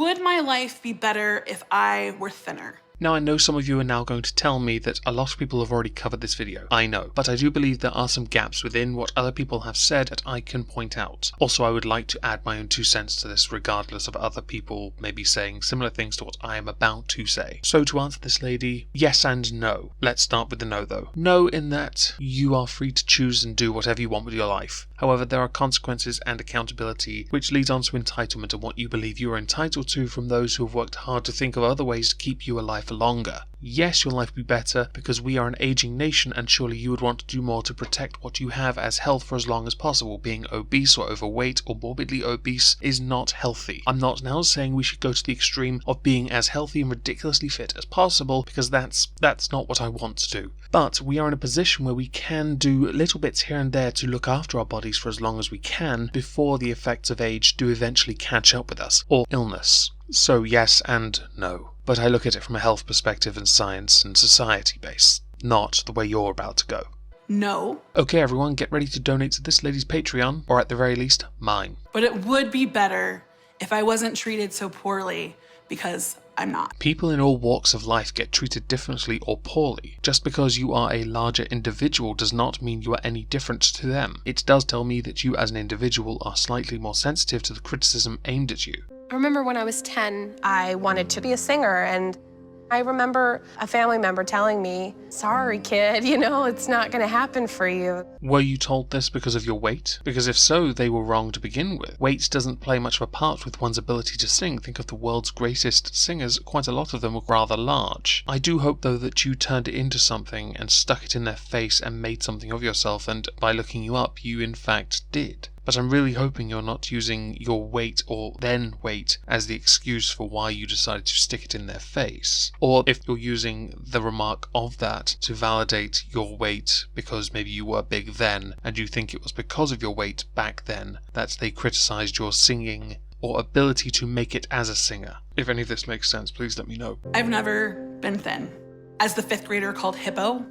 would my life be better if I were thinner? Now, I know some of you are now going to tell me that a lot of people have already covered this video. I know, but I do believe there are some gaps within what other people have said that I can point out. Also, I would like to add my own 2 cents to this regardless of other people maybe saying similar things to what I am about to say. So to answer this lady, yes and no. Let's start with the no though. No in that you are free to choose and do whatever you want with your life. However, there are consequences and accountability, which leads on to entitlement and what you believe you are entitled to from those who have worked hard to think of other ways to keep you alive for longer. Yes, your life will be better because we are an aging nation and surely you would want to do more to protect what you have as health for as long as possible. Being obese or overweight or morbidly obese is not healthy. I'm not now saying we should go to the extreme of being as healthy and ridiculously fit as possible because that's not what I want to do. But we are in a position where we can do little bits here and there to look after our bodies for as long as we can before the effects of age do eventually catch up with us, or illness. So yes and no. But I look at it from a health perspective and science and society base, not the way you're about to go. No. Okay everyone, get ready to donate to this lady's Patreon, or at the very least, mine. But it would be better if I wasn't treated so poorly, because I'm not. People in all walks of life get treated differently or poorly. Just because you are a larger individual does not mean you are any different to them. It does tell me that you as an individual are slightly more sensitive to the criticism aimed at you. I remember when I was 10, I wanted to be a singer, and I remember a family member telling me, sorry kid, it's not gonna happen for you. Were you told this because of your weight? Because if so, they were wrong to begin with. Weight doesn't play much of a part with one's ability to sing. Think of the world's greatest singers, quite a lot of them were rather large. I do hope though that you turned it into something and stuck it in their face and made something of yourself, and by looking you up, you in fact did. But I'm really hoping you're not using your weight or then weight as the excuse for why you decided to stick it in their face. Or if you're using the remark of that to validate your weight because maybe you were big then and you think it was because of your weight back then that they criticized your singing or ability to make it as a singer. If any of this makes sense, please let me know. I've never been thin. As the 5th grader called hippo,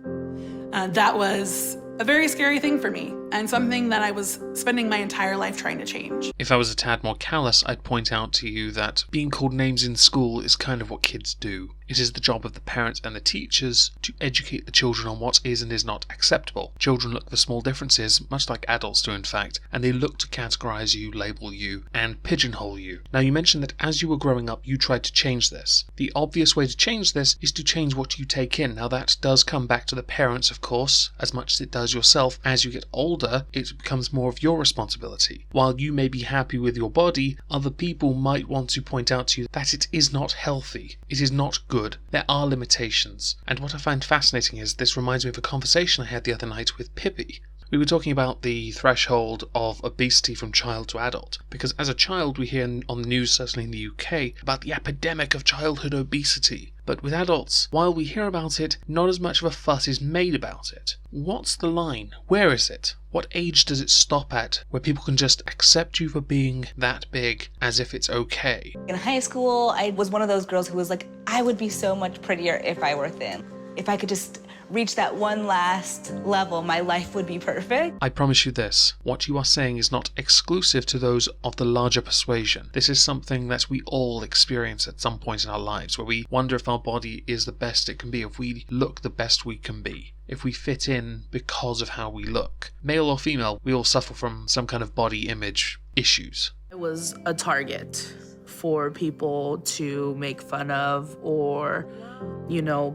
that was a very scary thing for me, and something that I was spending my entire life trying to change. If I was a tad more callous, I'd point out to you that being called names in school is kind of what kids do. It is the job of the parents and the teachers to educate the children on what is and is not acceptable. Children look for small differences, much like adults do in fact, and they look to categorize you, label you, and pigeonhole you. Now you mentioned that as you were growing up you tried to change this. The obvious way to change this is to change what you take in. Now that does come back to the parents of course, as much as it does yourself. As you get older, it becomes more of your responsibility. While you may be happy with your body, other people might want to point out to you that it is not healthy. It is not good. There are limitations. And what I find fascinating is this reminds me of a conversation I had the other night with Pippi. We were talking about the threshold of obesity from child to adult, because as a child we hear on the news, certainly in the UK, about the epidemic of childhood obesity. But with adults, while we hear about it, not as much of a fuss is made about it. What's the line? Where is it? What age does it stop at where people can just accept you for being that big as if it's okay? In high school, I was one of those girls who was like, I would be so much prettier if I were thin. If I could just reach that one last level, my life would be perfect. I promise you this, what you are saying is not exclusive to those of the larger persuasion. This is something that we all experience at some point in our lives, where we wonder if our body is the best it can be, if we look the best we can be, if we fit in because of how we look. Male or female, we all suffer from some kind of body image issues. It was a target for people to make fun of or,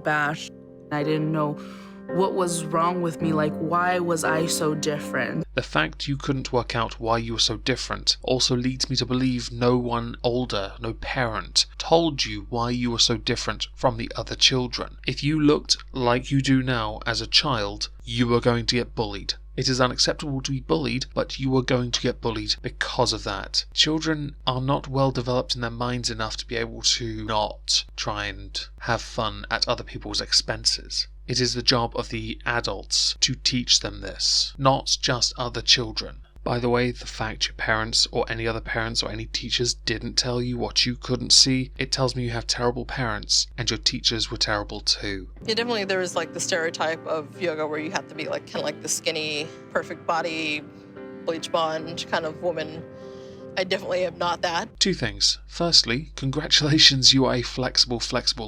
bash. I didn't know what was wrong with me, like why was I so different? The fact you couldn't work out why you were so different also leads me to believe no one older, no parent, told you why you were so different from the other children. If you looked like you do now as a child, you were going to get bullied. It is unacceptable to be bullied, but you are going to get bullied because of that. Children are not well developed in their minds enough to be able to not try and have fun at other people's expenses. It is the job of the adults to teach them this, not just other children. By the way, the fact your parents or any other parents or any teachers didn't tell you what you couldn't see, it tells me you have terrible parents and your teachers were terrible too. Yeah, definitely there was like the stereotype of yoga where you have to be like kind of like the skinny, perfect body, bleach blonde kind of woman. I definitely am not that. Two things. Firstly, congratulations, you are a flexible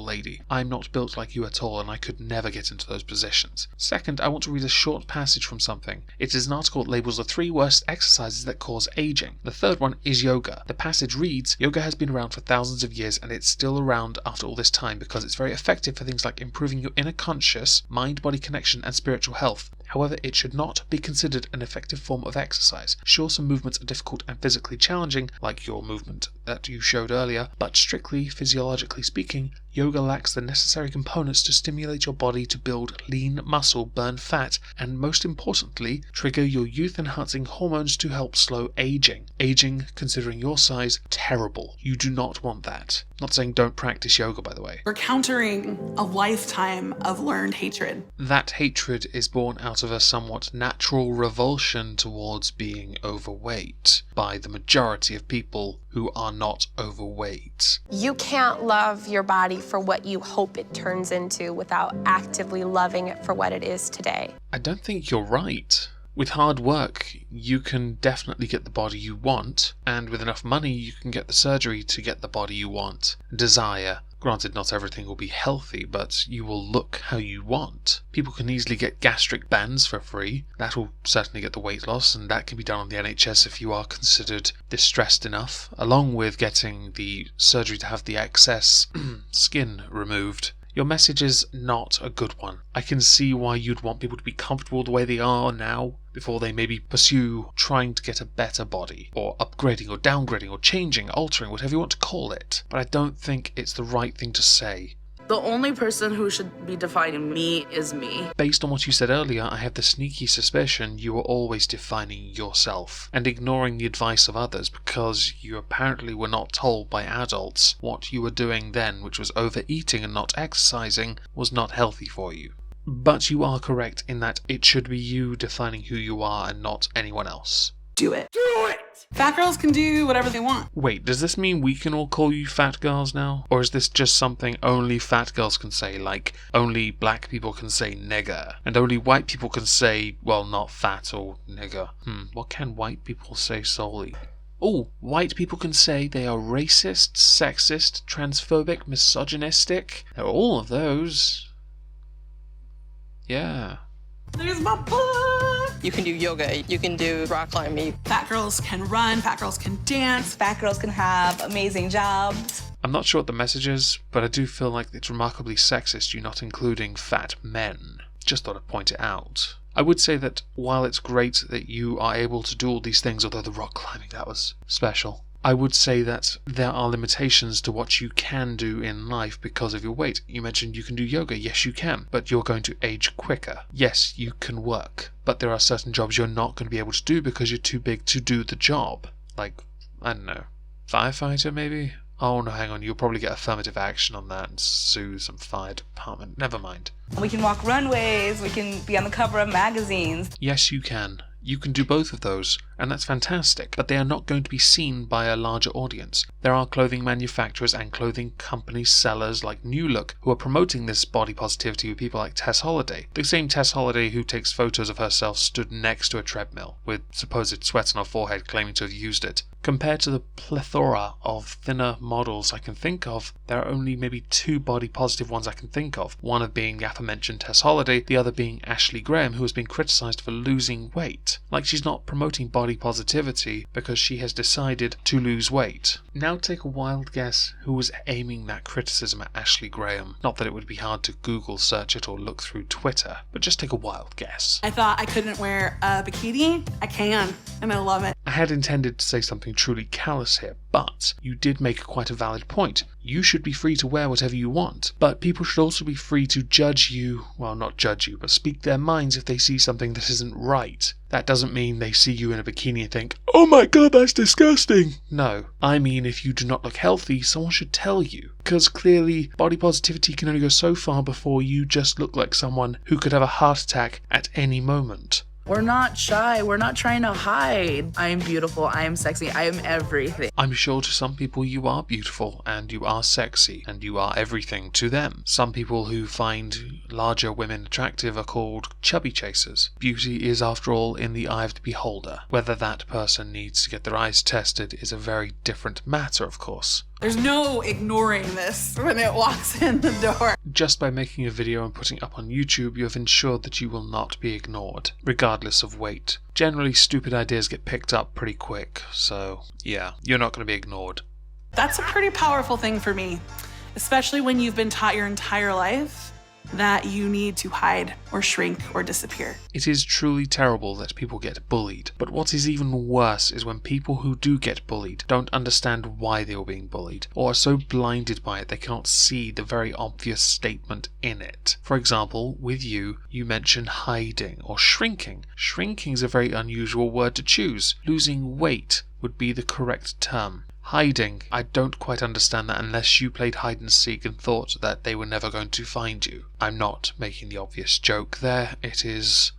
lady. I'm not built like you at all, and I could never get into those positions. Second, I want to read a short passage from something. It is an article that labels the 3 worst exercises that cause aging. The third one is yoga. The passage reads, yoga has been around for thousands of years, and it's still around after all this time because it's very effective for things like improving your inner conscious, mind-body connection, and spiritual health. However, it should not be considered an effective form of exercise. Sure, some movements are difficult and physically challenging, like your movement that you showed earlier, but strictly physiologically speaking, yoga lacks the necessary components to stimulate your body to build lean muscle, burn fat, and most importantly, trigger your youth-enhancing hormones to help slow aging. Aging, considering your size, terrible. You do not want that. Not saying don't practice yoga, by the way. We're countering a lifetime of learned hatred. That hatred is born out of a somewhat natural revulsion towards being overweight by the majority of people who are not overweight. You can't love your body for what you hope it turns into without actively loving it for what it is today. I don't think you're right. With hard work, you can definitely get the body you want, and with enough money, you can get the surgery to get the body you want. Desire. Granted, not everything will be healthy, but you will look how you want. People can easily get gastric bands for free. That will certainly get the weight loss, and that can be done on the NHS if you are considered distressed enough, along with getting the surgery to have the excess skin removed. Your message is not a good one. I can see why you'd want people to be comfortable the way they are now before they maybe pursue trying to get a better body, or upgrading or downgrading or changing, altering, whatever you want to call it. But I don't think it's the right thing to say. The only person who should be defining me is me. Based on what you said earlier, I have the sneaky suspicion you are always defining yourself and ignoring the advice of others because you apparently were not told by adults what you were doing then, which was overeating and not exercising, was not healthy for you. But you are correct in that it should be you defining who you are and not anyone else. Do it. Do it! Fat girls can do whatever they want. Wait, does this mean we can all call you fat girls now? Or is this just something only fat girls can say, like only black people can say nigger, and only white people can say, well, not fat or nigger? What can white people say solely? Oh, white people can say they are racist, sexist, transphobic, misogynistic. They're all of those. Yeah. There's my book! You can do yoga, you can do rock climbing. Fat girls can run, fat girls can dance. Fat girls can have amazing jobs. I'm not sure what the message is, but I do feel like it's remarkably sexist you not including fat men. Just thought I'd point it out. I would say that while it's great that you are able to do all these things, although the rock climbing, that was special, I would say that there are limitations to what you can do in life because of your weight. You mentioned you can do yoga. Yes, you can, but you're going to age quicker. Yes, you can work, but there are certain jobs you're not going to be able to do because you're too big to do the job. Like, I don't know, firefighter maybe? Oh no, hang on, you'll probably get affirmative action on that and sue some fire department. Never mind. We can walk runways, we can be on the cover of magazines. Yes, you can. You can do both of those, and that's fantastic, but they are not going to be seen by a larger audience. There are clothing manufacturers and clothing company sellers like New Look who are promoting this body positivity with people like Tess Holliday. The same Tess Holliday who takes photos of herself stood next to a treadmill, with supposed sweat on her forehead claiming to have used it. Compared to the plethora of thinner models I can think of, there are only maybe 2 body positive ones I can think of, one of being the aforementioned Tess Holliday, the other being Ashley Graham, who has been criticised for losing weight. Like she's not promoting body positivity because she has decided to lose weight. Now take a wild guess who was aiming that criticism at Ashley Graham. Not that it would be hard to Google search it or look through Twitter, but just take a wild guess. I thought I couldn't wear a bikini. I can, and I love it. I had intended to say something truly callous here, but you did make quite a valid point. You should be free to wear whatever you want, but people should also be free to judge you, well, not judge you, but speak their minds if they see something that isn't right. That doesn't mean they see you in a bikini and think, oh my god, that's disgusting. No, I mean if you do not look healthy, someone should tell you. Because clearly, body positivity can only go so far before you just look like someone who could have a heart attack at any moment. We're not shy. We're not trying to hide. I am beautiful. I am sexy. I am everything. I'm sure to some people you are beautiful and you are sexy and you are everything to them. Some people who find larger women attractive are called chubby chasers. Beauty is, after all, in the eye of the beholder. Whether that person needs to get their eyes tested is a very different matter, of course. There's no ignoring this when it walks in the door. Just by making a video and putting it up on YouTube, you have ensured that you will not be ignored, regardless of weight. Generally, stupid ideas get picked up pretty quick, so yeah, you're not going to be ignored. That's a pretty powerful thing for me, especially when you've been taught your entire life that you need to hide or shrink or disappear. It is truly terrible that people get bullied, but what is even worse is when people who do get bullied don't understand why they were being bullied, or are so blinded by it they cannot see the very obvious statement in it. For example, with you mention hiding or shrinking. Shrinking is a very unusual word to choose. Losing weight would be the correct term. Hiding, I don't quite understand that unless you played hide and seek and thought that they were never going to find you. I'm not making the obvious joke there, it is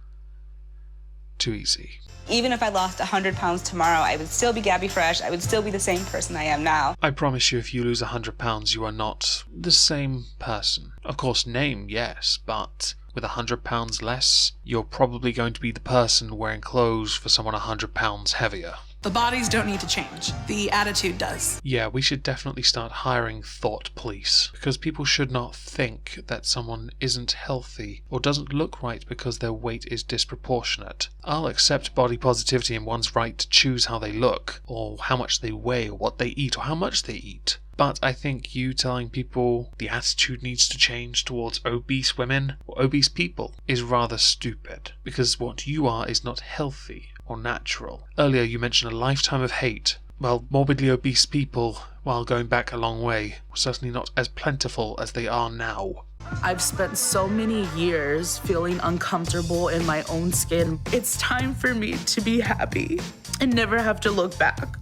too easy. Even if I lost 100 pounds tomorrow, I would still be Gabby Fresh. I would still be the same person I am now. I promise you, if you lose 100 pounds, you are not the same person. Of course, name, yes, but with 100 pounds less, you're probably going to be the person wearing clothes for someone 100 pounds heavier. The bodies don't need to change. The attitude does. Yeah, we should definitely start hiring thought police, because people should not think that someone isn't healthy or doesn't look right because their weight is disproportionate. I'll accept body positivity and one's right to choose how they look, or how much they weigh, or what they eat, or how much they eat. But I think you telling people the attitude needs to change towards obese women or obese people is rather stupid, because what you are is not healthy or natural. Earlier you mentioned a lifetime of hate. Well, morbidly obese people, while going back a long way, were certainly not as plentiful as they are now. I've spent so many years feeling uncomfortable in my own skin. It's time for me to be happy and never have to look back.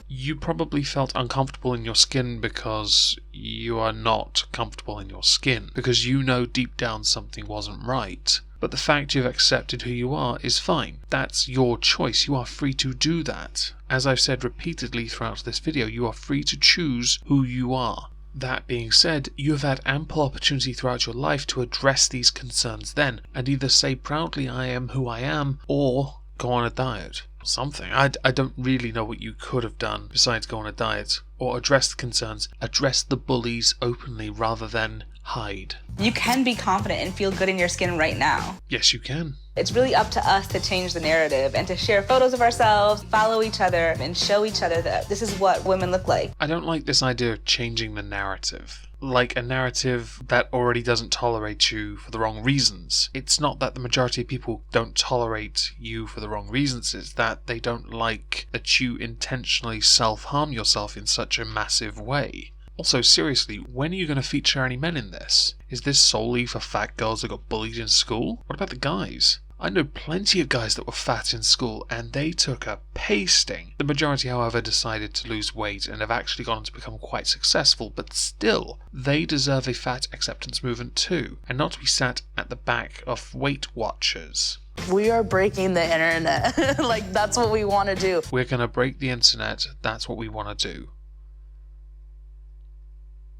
You probably felt uncomfortable in your skin because you are not comfortable in your skin, because you know deep down something wasn't right. But the fact you've accepted who you are is fine. That's your choice. You are free to do that. As I've said repeatedly throughout this video, you are free to choose who you are. That being said, you have had ample opportunity throughout your life to address these concerns then, and either say proudly I am who I am, or go on a diet. Something. I don't really know what you could have done besides go on a diet, or address the concerns, address the bullies openly rather than hide. You can be confident and feel good in your skin right now. Yes, you can. It's really up to us to change the narrative and to share photos of ourselves, follow each other, and show each other that this is what women look like. I don't like this idea of changing the narrative. Like a narrative that already doesn't tolerate you for the wrong reasons. It's not that the majority of people don't tolerate you for the wrong reasons, it's that they don't like that you intentionally self-harm yourself in such a massive way. Also, seriously, when are you going to feature any men in this? Is this solely for fat girls that got bullied in school? What about the guys? I know plenty of guys that were fat in school and they took a pasting. The majority, however, decided to lose weight and have actually gone on to become quite successful, but still, they deserve a fat acceptance movement too, and not to be sat at the back of Weight Watchers. We are breaking the internet. Like, that's what we want to do. We're going to break the internet, that's what we want to do.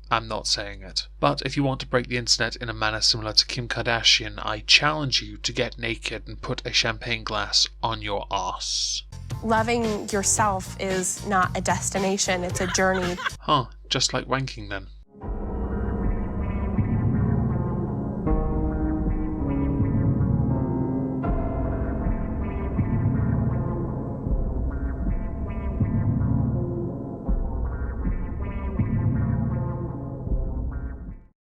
I'm not saying it. But if you want to break the internet in a manner similar to Kim Kardashian, I challenge you to get naked and put a champagne glass on your ass. Loving yourself is not a destination, it's a journey. Huh, just like wanking then.